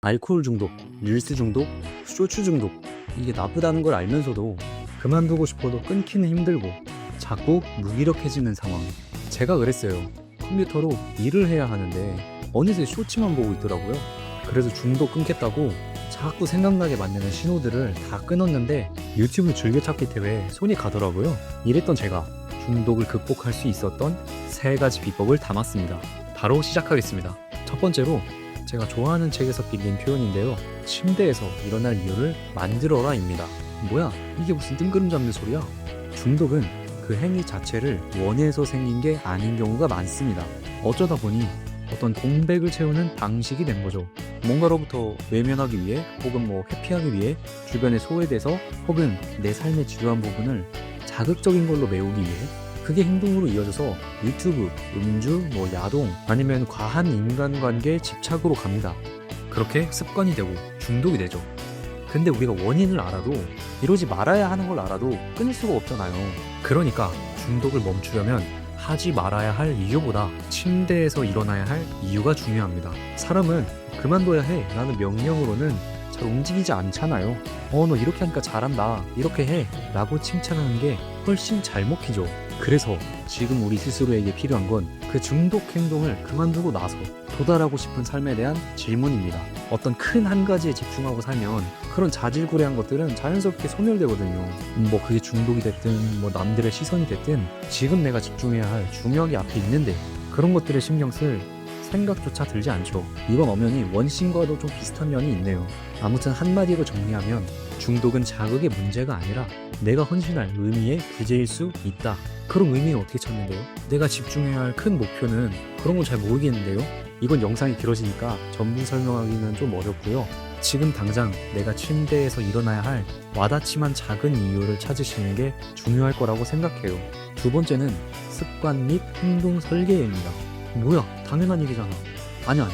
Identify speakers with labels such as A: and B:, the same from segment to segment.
A: 알코올 중독, 릴스 중독, 쇼츠 중독, 이게 나쁘다는 걸 알면서도 그만두고 싶어도 끊기는 힘들고 자꾸 무기력해지는 상황. 제가 그랬어요. 컴퓨터로 일을 해야 하는데 어느새 쇼츠만 보고 있더라고요. 그래서 중독 끊겠다고 자꾸 생각나게 만드는 신호들을 다 끊었는데 유튜브 즐겨찾기 때문에 손이 가더라고요. 이랬던 제가 중독을 극복할 수 있었던 3가지 비법을 담았습니다. 바로 시작하겠습니다. 첫 번째로 제가 좋아하는 책에서 빌린 표현인데요. 침대에서 일어날 이유를 만들어라입니다. 뭐야? 이게 무슨 뜬구름 잡는 소리야? 중독은 그 행위 자체를 원해서 생긴 게 아닌 경우가 많습니다. 어쩌다 보니 어떤 공백을 채우는 방식이 된 거죠. 뭔가로부터 외면하기 위해 혹은 회피하기 위해 주변에 소외돼서 혹은 내 삶의 지루한 부분을 자극적인 걸로 메우기 위해 그게 행동으로 이어져서 유튜브, 음주, 야동 아니면 과한 인간관계에 집착으로 갑니다. 그렇게 습관이 되고 중독이 되죠. 근데 우리가 원인을 알아도 이러지 말아야 하는 걸 알아도 끊을 수가 없잖아요. 그러니까 중독을 멈추려면 하지 말아야 할 이유보다 침대에서 일어나야 할 이유가 중요합니다. 사람은 그만둬야 해 라는 명령으로는 잘 움직이지 않잖아요. 너 이렇게 하니까 잘한다, 이렇게 해 라고 칭찬하는 게 훨씬 잘 먹히죠. 그래서 지금 우리 스스로에게 필요한 건 그 중독 행동을 그만두고 나서 도달하고 싶은 삶에 대한 질문입니다. 어떤 큰 한 가지에 집중하고 살면 그런 자질구레한 것들은 자연스럽게 소멸되거든요. 그게 중독이 됐든 남들의 시선이 됐든 지금 내가 집중해야 할 중요한 게 앞에 있는데 그런 것들에 신경 쓸 생각조차 들지 않죠. 이번 엄연히 원신과도 좀 비슷한 면이 있네요. 아무튼 한마디로 정리하면 중독은 자극의 문제가 아니라 내가 헌신할 의미의 부재일 수 있다. 그런 의미는 어떻게 찾는데요? 내가 집중해야 할 큰 목표는 그런 건 잘 모르겠는데요. 이건 영상이 길어지니까 전부 설명하기는 좀 어렵고요. 지금 당장 내가 침대에서 일어나야 할 와닿지만 작은 이유를 찾으시는 게 중요할 거라고 생각해요. 두 번째는 습관 및 행동 설계입니다. 뭐야, 당연한 얘기잖아. 아니야.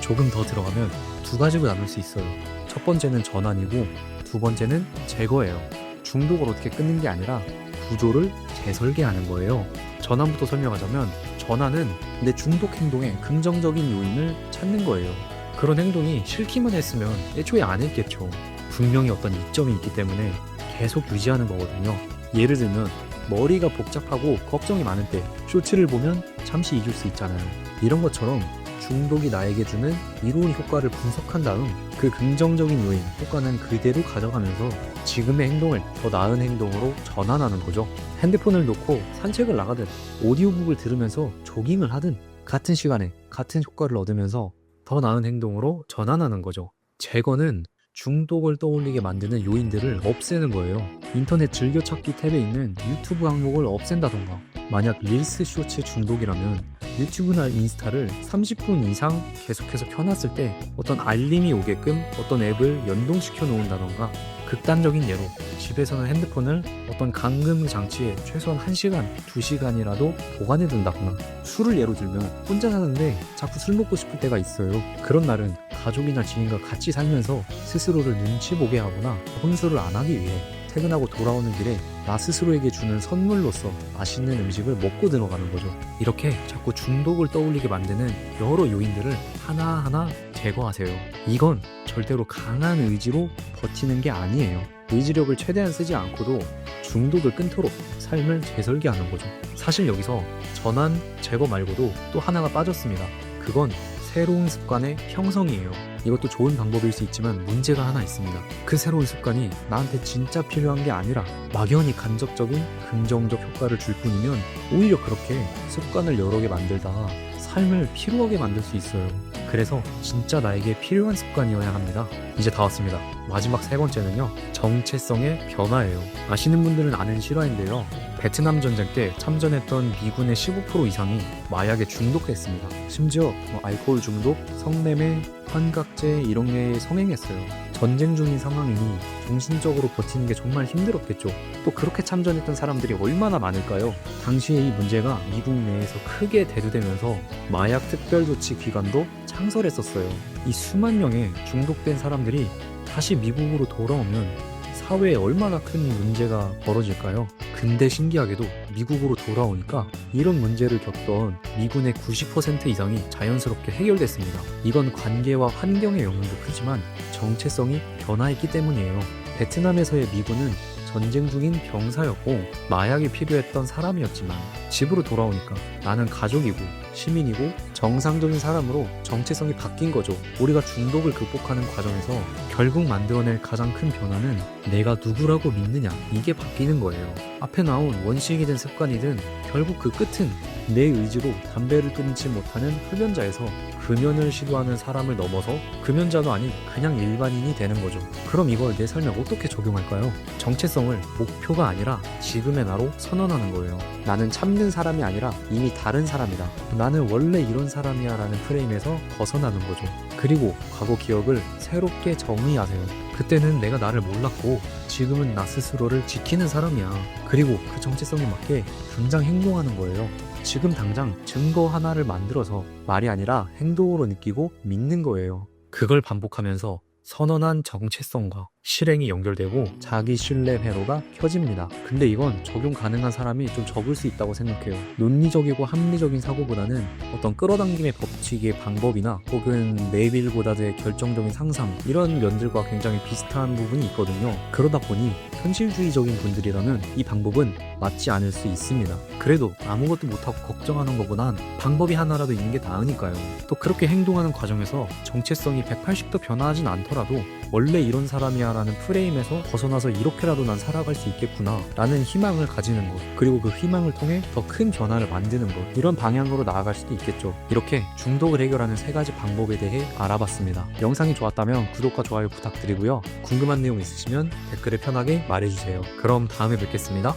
A: 조금 더 들어가면 2가지로 나눌 수 있어요. 첫 번째는 전환이고 두 번째는 제거예요. 중독을 어떻게 끊는 게 아니라 구조를 재설계하는 거예요. 전환부터 설명하자면 전환은 내 중독 행동의 긍정적인 요인을 찾는 거예요. 그런 행동이 싫기만 했으면 애초에 안 했겠죠. 분명히 어떤 이점이 있기 때문에 계속 유지하는 거거든요. 예를 들면 머리가 복잡하고 걱정이 많을 때 쇼츠를 보면 잠시 잊을 수 있잖아요. 이런 것처럼 중독이 나에게 주는 이로운 효과를 분석한 다음 그 긍정적인 요인, 효과는 그대로 가져가면서 지금의 행동을 더 나은 행동으로 전환하는 거죠. 핸드폰을 놓고 산책을 나가든 오디오북을 들으면서 조깅을 하든 같은 시간에 같은 효과를 얻으면서 더 나은 행동으로 전환하는 거죠. 제거는 중독을 떠올리게 만드는 요인들을 없애는 거예요. 인터넷 즐겨찾기 탭에 있는 유튜브 항목을 없앤다던가, 만약 릴스 쇼츠 중독이라면 유튜브나 인스타를 30분 이상 계속해서 켜놨을 때 어떤 알림이 오게끔 어떤 앱을 연동시켜 놓은다던가, 극단적인 예로 집에서는 핸드폰을 어떤 감금 장치에 최소한 1시간, 2시간이라도 보관해 둔다거나, 술을 예로 들면 혼자 사는데 자꾸 술 먹고 싶을 때가 있어요. 그런 날은 가족이나 지인과 같이 살면서 스스로를 눈치 보게 하거나 혼술을 안 하기 위해 퇴근하고 돌아오는 길에 나 스스로에게 주는 선물로서 맛있는 음식을 먹고 들어가는 거죠. 이렇게 자꾸 중독을 떠올리게 만드는 여러 요인들을 하나하나 제거하세요. 이건 절대로 강한 의지로 버티는 게 아니에요. 의지력을 최대한 쓰지 않고도 중독을 끊도록 삶을 재설계하는 거죠. 사실 여기서 전환, 제거 말고도 또 하나가 빠졌습니다. 그건 새로운 습관의 형성이에요. 이것도 좋은 방법일 수 있지만 문제가 하나 있습니다. 그 새로운 습관이 나한테 진짜 필요한 게 아니라 막연히 간접적인 긍정적 효과를 줄 뿐이면 오히려 그렇게 습관을 여러 개 만들다가 삶을 피로하게 만들 수 있어요. 그래서 진짜 나에게 필요한 습관이어야 합니다. 이제 다 왔습니다. 마지막 3번째는요, 정체성의 변화예요. 아시는 분들은 아는 실화인데요. 베트남 전쟁 때 참전했던 미군의 15% 이상이 마약에 중독됐습니다. 심지어 알코올 중독, 성매매, 환각제 이런 게 성행했어요. 전쟁 중인 상황이니 정신적으로 버티는 게 정말 힘들었겠죠. 또 그렇게 참전했던 사람들이 얼마나 많을까요? 당시에 이 문제가 미국 내에서 크게 대두되면서 마약 특별조치기관도 창설했었어요. 이 수만 명의 중독된 사람들이 다시 미국으로 돌아오면 사회에 얼마나 큰 문제가 벌어질까요? 근데 신기하게도 미국으로 돌아오니까 이런 문제를 겪던 미군의 90% 이상이 자연스럽게 해결됐습니다. 이건 관계와 환경의 영향도 크지만 정체성이 변화했기 때문이에요. 베트남에서의 미군은 전쟁 중인 병사였고 마약이 필요했던 사람이었지만 집으로 돌아오니까 나는 가족이고 시민이고 정상적인 사람으로 정체성이 바뀐 거죠. 우리가 중독을 극복하는 과정에서 결국 만들어낼 가장 큰 변화는 내가 누구라고 믿느냐, 이게 바뀌는 거예요. 앞에 나온 원칙이 든 습관이든 결국 그 끝은 내 의지로 담배를 끊지 못하는 흡연자에서 금연을 시도하는 사람을 넘어서 금연자도 아닌 그냥 일반인이 되는 거죠. 그럼 이걸 내 삶에 어떻게 적용할까요? 정체성을 목표가 아니라 지금의 나로 선언하는 거예요. 나는 참는 사람이 아니라 이미 다른 사람이다. 나는 원래 이런 사람이야 라는 프레임에서 벗어나는 거죠. 그리고 과거 기억을 새롭게 정리하세요. 그때는 내가 나를 몰랐고 지금은 나 스스로를 지키는 사람이야. 그리고 그 정체성에 맞게 당장 행동하는 거예요. 지금 당장 증거 하나를 만들어서 말이 아니라 행동으로 느끼고 믿는 거예요. 그걸 반복하면서 선언한 정체성과 실행이 연결되고 자기 신뢰 회로가 켜집니다. 근데 이건 적용 가능한 사람이 좀 적을 수 있다고 생각해요. 논리적이고 합리적인 사고보다는 어떤 끌어당김의 법칙의 방법이나 혹은 네빌 고다드의 결정적인 상상, 이런 면들과 굉장히 비슷한 부분이 있거든요. 그러다 보니 현실주의적인 분들이라면 이 방법은 맞지 않을 수 있습니다. 그래도 아무것도 못하고 걱정하는 것보단 방법이 하나라도 있는 게 나으니까요. 또 그렇게 행동하는 과정에서 정체성이 180도 변화하진 않더라도 원래 이런 사람이야 라는 프레임에서 벗어나서 이렇게라도 난 살아갈 수 있겠구나 라는 희망을 가지는 것, 그리고 그 희망을 통해 더 큰 변화를 만드는 것, 이런 방향으로 나아갈 수도 있겠죠. 이렇게 중독을 해결하는 3가지 방법에 대해 알아봤습니다. 영상이 좋았다면 구독과 좋아요 부탁드리고요. 궁금한 내용 있으시면 댓글에 편하게 말해주세요. 그럼 다음에 뵙겠습니다.